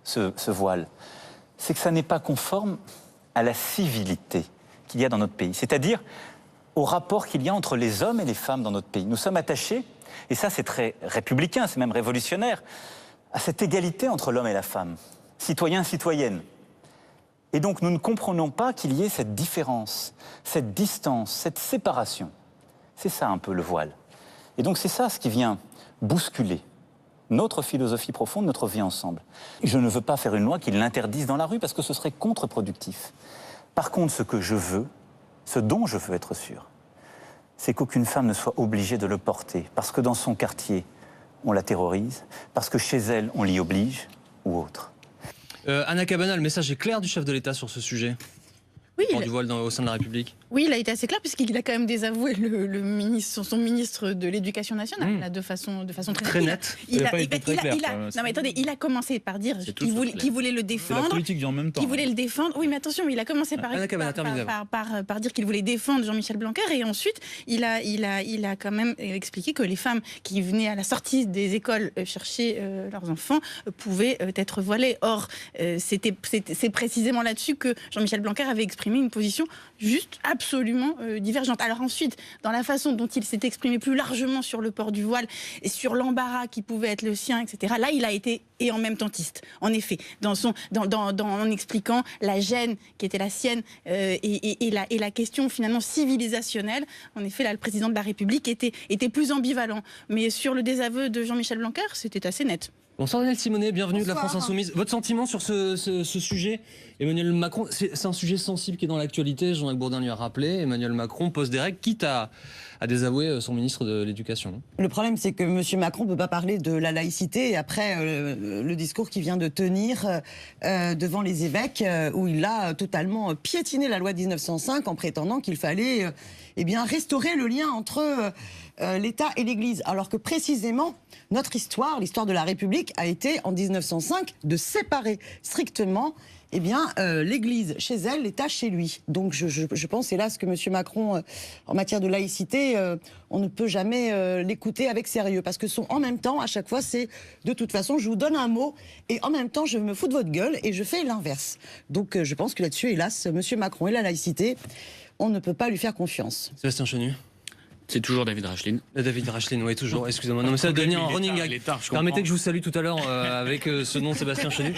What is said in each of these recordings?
ce voile, c'est que ça n'est pas conforme à la civilité qu'il y a dans notre pays. C'est-à-dire au rapport qu'il y a entre les hommes et les femmes dans notre pays. Nous sommes attachés, et ça c'est très républicain, c'est même révolutionnaire, à cette égalité entre l'homme et la femme, citoyen, citoyenne. Et donc nous ne comprenons pas qu'il y ait cette différence, cette distance, cette séparation. C'est ça un peu le voile. Et donc c'est ça ce qui vient bousculer notre philosophie profonde, notre vie ensemble. Je ne veux pas faire une loi qui l'interdise dans la rue parce que ce serait contre-productif. Par contre, ce que je veux, ce dont je veux être sûr, c'est qu'aucune femme ne soit obligée de le porter parce que dans son quartier, on la terrorise, parce que chez elle, on l'y oblige, ou autre. Anna Cabana, le message est clair du chef de l'État sur ce sujet. Oui, Du voile au sein de la République. Oui, il a été assez clair puisqu'il a quand même désavoué son ministre de l'Éducation nationale là, de façon très nette. Il a commencé par dire qu'il voulait le défendre. La politique vient en même temps. Il voulait le défendre. Oui, mais attention, il a commencé par dire qu'il voulait défendre Jean-Michel Blanquer et ensuite il a quand même expliqué que les femmes qui venaient à la sortie des écoles chercher leurs enfants pouvaient être voilées. Or, c'est précisément là-dessus que Jean-Michel Blanquer avait exprimé une position juste absolument divergente. Alors ensuite, dans la façon dont il s'est exprimé plus largement sur le port du voile et sur l'embarras qui pouvait être le sien, etc., là, il a été et en même tentiste, en effet, en expliquant la gêne qui était la sienne et la question finalement civilisationnelle. En effet, là, le président de la République était plus ambivalent. Mais sur le désaveu de Jean-Michel Blanquer, c'était assez net. Bonsoir Daniel Simonet, bienvenue de la France Insoumise. Votre sentiment sur ce sujet? Emmanuel Macron, c'est un sujet sensible qui est dans l'actualité, Jean-Jacques Bourdin lui a rappelé, Emmanuel Macron pose des règles, quitte à désavouer son ministre de l'Éducation. Le problème, c'est que M. Macron ne peut pas parler de la laïcité après le discours qu'il vient de tenir devant les évêques, où il a totalement piétiné la loi de 1905 en prétendant qu'il fallait restaurer le lien entre l'État et l'Église. Alors que précisément, notre histoire, l'histoire de la République, a été en 1905 de séparer strictement l'Église chez elle, l'État chez lui. Donc je pense, hélas, que M. Macron, en matière de laïcité, on ne peut jamais l'écouter avec sérieux. Parce que en même temps, à chaque fois, c'est de toute façon, je vous donne un mot, et en même temps, je me fous de votre gueule, et je fais l'inverse. Donc je pense que là-dessus, hélas, M. Macron et la laïcité, on ne peut pas lui faire confiance. Sébastien Chenu. C'est toujours David Racheline. David Racheline, oui, toujours. Excusez-moi. Non, mais ça va devenir un running gag. Permettez que je vous salue tout à l'heure avec ce nom Sébastien Chenu.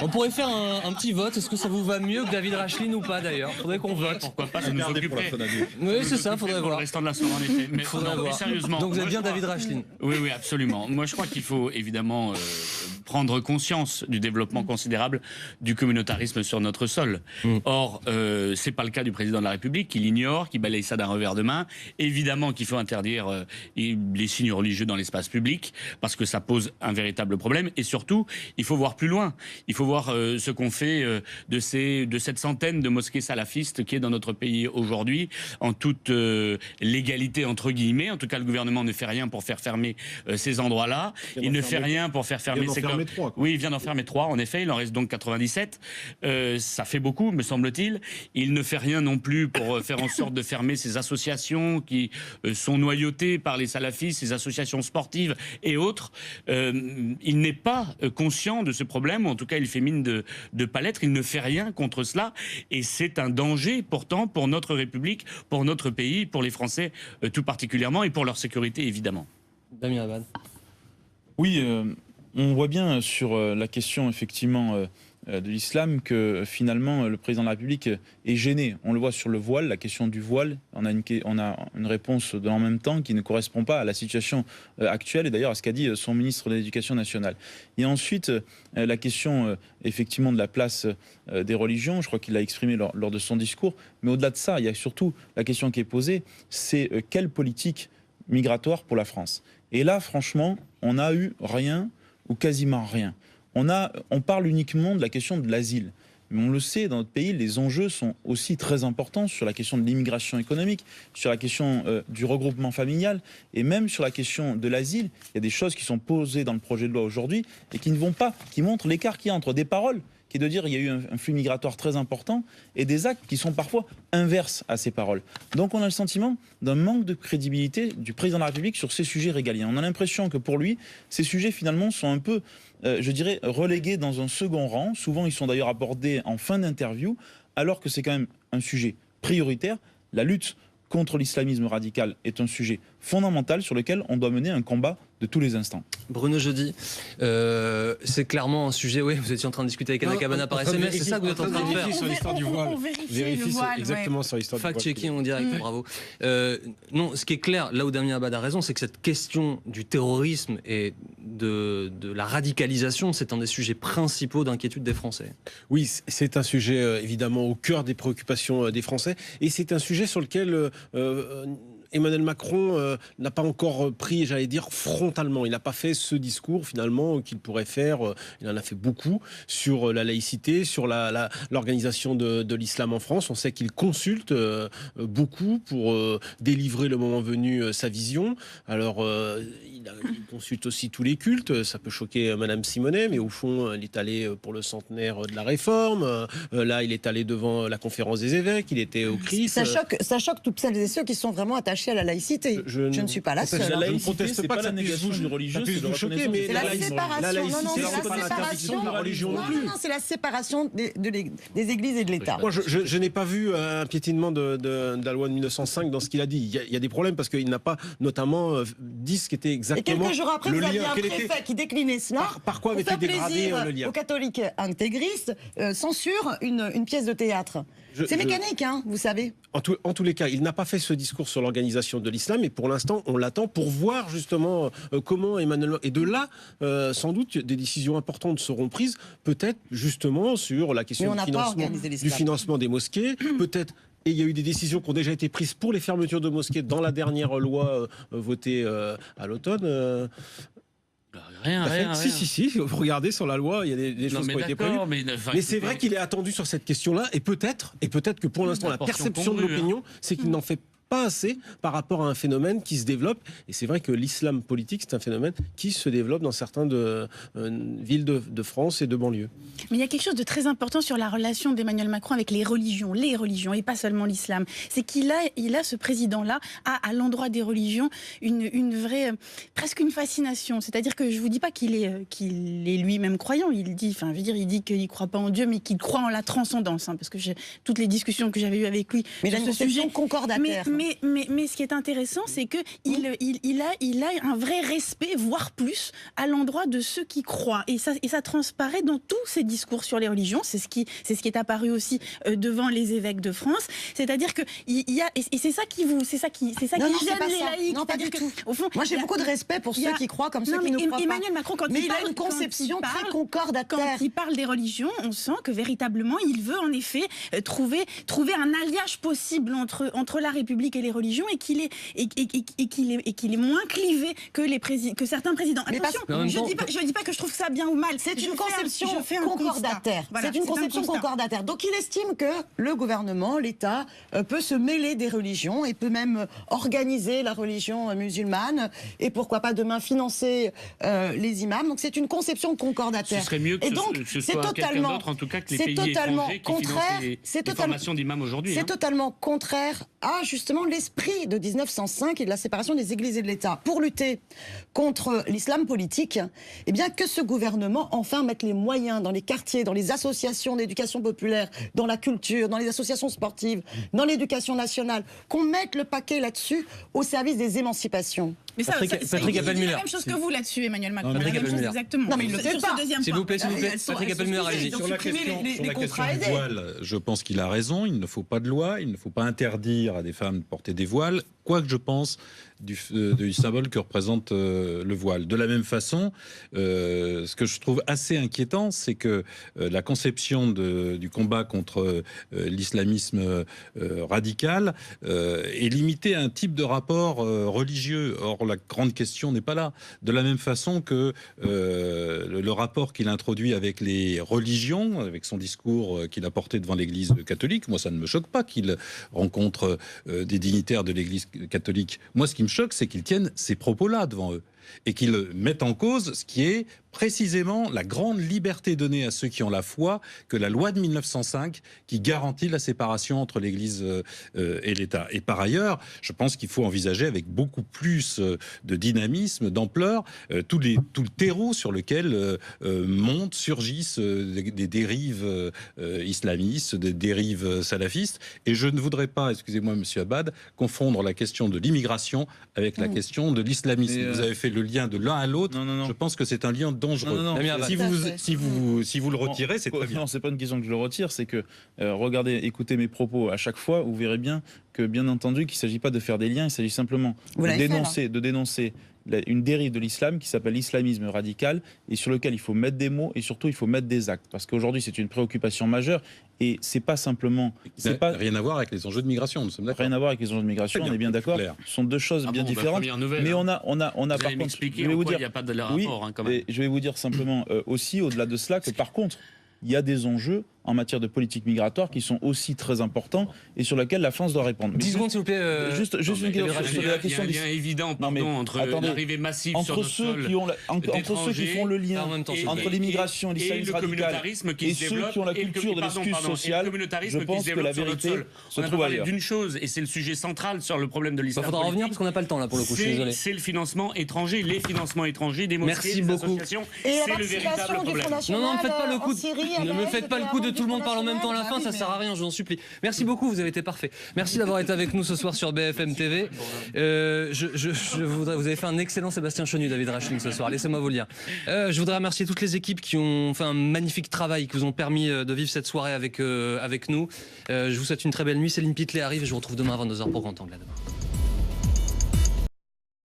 On pourrait faire un petit vote. Est-ce que ça vous va mieux que David Racheline ou pas d'ailleurs? Faudrait qu'on vote. Pourquoi pas, ça nous occuperait. Oui, c'est ça, faudrait voir. Le restant de la soirée, en effet. Mais faudrait voir. Sérieusement. Donc vous êtes bien David Racheline? Oui, oui, absolument. Moi, je crois qu'il faut évidemment prendre conscience du développement considérable du communautarisme sur notre sol. Or, c'est pas le cas du président de la République, qui l'ignore, qui balaye ça d'un revers de main. Évidemment qu'il faut interdire les signes religieux dans l'espace public, parce que ça pose un véritable problème. Et surtout, il faut voir plus loin. Il faut voir ce qu'on fait de cette centaine de mosquées salafistes qui est dans notre pays aujourd'hui, en toute légalité, entre guillemets. En tout cas, le gouvernement ne fait rien pour faire fermer ces endroits-là. Il ne fait rien pour faire fermer ces clubs. Oui, il vient d'en fermer 3, en effet. Il en reste donc 97. Ça fait beaucoup, me semble-t-il. Il ne fait rien non plus pour faire en sorte de fermer ces associations qui sont noyautés par les salafistes, ces associations sportives et autres. Il n'est pas conscient de ce problème, ou en tout cas il fait mine de pas l'être. Il ne fait rien contre cela, et c'est un danger pourtant pour notre République, pour notre pays, pour les Français tout particulièrement, et pour leur sécurité évidemment. Damien Abad. Oui, on voit bien sur la question effectivement de l'islam que finalement le président de la République est gêné. On le voit sur le voile, la question du voile. On a une réponse en même temps qui ne correspond pas à la situation actuelle et d'ailleurs à ce qu'a dit son ministre de l'Éducation nationale. Et ensuite, la question effectivement de la place des religions, je crois qu'il l'a exprimé lors de son discours. Mais au-delà de ça, il y a surtout la question qui est posée, c'est quelle politique migratoire pour la France? Et là, franchement, on n'a eu rien ou quasiment rien. On parle uniquement de la question de l'asile. Mais on le sait, dans notre pays, les enjeux sont aussi très importants sur la question de l'immigration économique, sur la question du regroupement familial et même sur la question de l'asile. Il y a des choses qui sont posées dans le projet de loi aujourd'hui et qui ne vont pas, qui montrent l'écart qu'il y a entre des paroles qui est de dire qu'il y a eu un flux migratoire très important et des actes qui sont parfois inverses à ces paroles. Donc on a le sentiment d'un manque de crédibilité du président de la République sur ces sujets régaliens. On a l'impression que pour lui, ces sujets finalement sont un peu, je dirais, relégués dans un second rang. Souvent ils sont d'ailleurs abordés en fin d'interview, alors que c'est quand même un sujet prioritaire. La lutte contre l'islamisme radical est un sujet fondamental sur lequel on doit mener un combat de tous les instants. Bruno Jeudi, c'est clairement un sujet, oui, vous étiez en train de discuter avec Anna Cabana par SMS, c'est ça que vous êtes en train de faire? Sur l'histoire du voile. On vérifie le voile, exactement sur l'histoire du voile. Fact-checking en direct, bravo. Non, ce qui est clair, là où Damien Abad a raison, c'est que cette question du terrorisme et de la radicalisation, c'est un des sujets principaux d'inquiétude des Français. Oui, c'est un sujet évidemment au cœur des préoccupations des Français, et c'est un sujet sur lequel Emmanuel Macron n'a pas encore pris, j'allais dire, frontalement. Il n'a pas fait ce discours, finalement, qu'il pourrait faire. Il en a fait beaucoup sur la laïcité, sur l'organisation de l'islam en France. On sait qu'il consulte beaucoup pour délivrer le moment venu sa vision. Alors, il consulte aussi tous les cultes. Ça peut choquer Madame Simonet, mais au fond, il est allé pour le centenaire de la Réforme. Là, il est allé devant la conférence des évêques. Il était au Christ. Ça choque toutes celles et ceux qui sont vraiment attachés à la laïcité. Je ne suis pas la seule. La laïcité, je ne conteste c'est pas pas la négation du religieux, c'est vous choquer, mais la séparation. La laïcité, Non, c'est pas l'interdiction de la religion non plus. Non, c'est la séparation des églises et de l'État. Moi, je n'ai pas vu un piétinement de la loi de 1905 dans ce qu'il a dit. Il y a des problèmes parce qu'il n'a pas notamment dit ce qui était exactement. Et quelques jours après, le vous aviez lien. un préfet qui déclinait cela. Par quoi avait-il dégradé le lien? Aux catholiques intégristes censure une pièce de théâtre. C'est mécanique, hein, vous savez. En tous les cas, il n'a pas fait ce discours sur l'organisation de l'islam, et pour l'instant, on l'attend pour voir justement comment Emmanuel... Et de là, sans doute, des décisions importantes seront prises, peut-être justement sur la question du financement des mosquées, peut-être... Et il y a eu des décisions qui ont déjà été prises pour les fermetures de mosquées dans la dernière loi votée à l'automne. Rien. Si, regardez sur la loi, il y a des choses qui ont été prévues. Mais c'est vrai qu'il est attendu sur cette question-là, et peut-être que pour l'instant, la perception de l'opinion, c'est qu'il n'en fait pas assez par rapport à un phénomène qui se développe. Et c'est vrai que l'islam politique, c'est un phénomène qui se développe dans certaines villes de France et de banlieue. Mais il y a quelque chose de très important sur la relation d'Emmanuel Macron avec les religions, et pas seulement l'islam. C'est qu'il a ce président-là, à l'endroit des religions, une vraie, presque une fascination. C'est-à-dire que je vous dis pas qu'il est lui-même croyant. Il dit qu'il croit pas en Dieu, mais qu'il croit en la transcendance. Parce que toutes les discussions que j'avais eues avec lui sur ce sujet concordataire. Mais ce qui est intéressant, c'est que il a un vrai respect, voire plus, à l'endroit de ceux qui croient. Et ça transparaît dans tous ses discours sur les religions. C'est ce qui est apparu aussi devant les évêques de France. C'est-à-dire que il y a, et c'est ça qui gêne les laïcs. Non, pas du tout. Au fond, moi, j'ai beaucoup de respect pour ceux qui croient comme ceux qui ne croient pas. Emmanuel Macron, mais il a une conception très concordataire. Quand il parle des religions, on sent que véritablement, il veut en effet trouver un alliage possible entre la République et les religions, et qu'il est moins clivé que certains présidents. Attention, je dis pas que je trouve ça bien ou mal. C'est une conception concordataire. C'est une conception concordataire. Donc il estime que le gouvernement, l'État, peut se mêler des religions et peut même organiser la religion musulmane, et pourquoi pas demain financer les imams. Donc c'est une conception concordataire. Ce serait mieux que ce soit quelqu'un d'autre, en tout cas, que les pays étrangers qui financent les formations d'imams aujourd'hui. C'est totalement contraire à justement l'esprit de 1905 et de la séparation des églises et de l'État. Pour lutter contre l'islam politique, eh bien que ce gouvernement enfin mette les moyens dans les quartiers, dans les associations d'éducation populaire, dans la culture, dans les associations sportives, dans l'éducation nationale, qu'on mette le paquet là-dessus au service des émancipations. Mais Patrick Appelmuller. C'est la même chose que vous là-dessus, Emmanuel Macron. Non, Patrick Appelmuller. Exactement. Non, mais il le fait pas. S'il vous plaît, Patrick Appelmuller, allez-y. Sur la question du voile, je pense qu'il a raison. Il ne faut pas de loi, il ne faut pas interdire à des femmes de porter des voiles, quoi que je pense du symbole que représente le voile. De la même façon, ce que je trouve assez inquiétant, c'est que la conception du combat contre l'islamisme radical est limitée à un type de rapport religieux. Or, la grande question n'est pas là. De la même façon que le rapport qu'il introduit avec les religions, avec son discours qu'il a porté devant l'Église catholique, moi, ça ne me choque pas qu'il rencontre des dignitaires de l'Église catholique. Moi, ce qui me choque, c'est qu'ils tiennent ces propos-là devant eux. et qu'ils mettent en cause ce qui est précisément la grande liberté donnée à ceux qui ont la foi que la loi de 1905 qui garantit la séparation entre l'Église et l'État. Et par ailleurs, je pense qu'il faut envisager avec beaucoup plus de dynamisme, d'ampleur, tout le terreau sur lequel surgissent des dérives islamistes, des dérives salafistes. Et je ne voudrais pas, excusez-moi Monsieur Abad, confondre la question de l'immigration avec la question de l'islamisme. Vous avez fait le lien de l'un à l'autre. Je pense que c'est un lien dangereux. Si vous le retirez, c'est très bien. Non, c'est pas une question que je le retire, c'est que regardez, écoutez mes propos à chaque fois, vous verrez bien que, bien entendu, qu'il ne s'agit pas de faire des liens, il s'agit simplement de dénoncer une dérive de l'islam qui s'appelle l'islamisme radical et sur lequel il faut mettre des mots et surtout il faut mettre des actes. Parce qu'aujourd'hui, c'est une préoccupation majeure et c'est pas simplement... Rien à voir avec les enjeux de migration, nous sommes d'accord. Rien à voir avec les enjeux de migration, on est bien d'accord. Ce sont deux choses bien différentes. Mais on a par contre... Je vais vous dire, il n'y a pas de rapport quand même. Je vais vous dire simplement aussi, au-delà de cela, que par contre, il y a des enjeux en matière de politique migratoire qui sont aussi très importants et sur lesquels la France doit répondre. 10 secondes, s'il vous plaît. Juste une question sur la question. Il y a un lien évident entre l'arrivée massive sur notre sol entre ceux qui font le lien entre l'immigration et l'islamisme radical et ceux qui ont la culture de l'excuse sociale, je pense que la vérité se trouve ailleurs. D'une chose, et c'est le sujet central sur le problème de l'islam. Il faudra revenir parce qu'on n'a pas le temps là pour le coup. Je suis désolé. C'est le financement étranger, les financements étrangers des mosquées, des associations. C'est le véritable problème. Non, ne faites pas le coup. Ne me faites pas le coup de tout le monde parle en même temps à la fin, ça sert à rien, je vous en supplie. Merci beaucoup, vous avez été parfait. Merci d'avoir été avec nous ce soir sur BFM TV. Vous avez fait un excellent Sébastien Chenu, David Rachling, ce soir, laissez-moi vous le dire. Je voudrais remercier toutes les équipes qui ont fait un magnifique travail, qui vous ont permis de vivre cette soirée avec nous. Je vous souhaite une très belle nuit. Céline Pitlet arrive et je vous retrouve demain à 22h pour Grand Angle.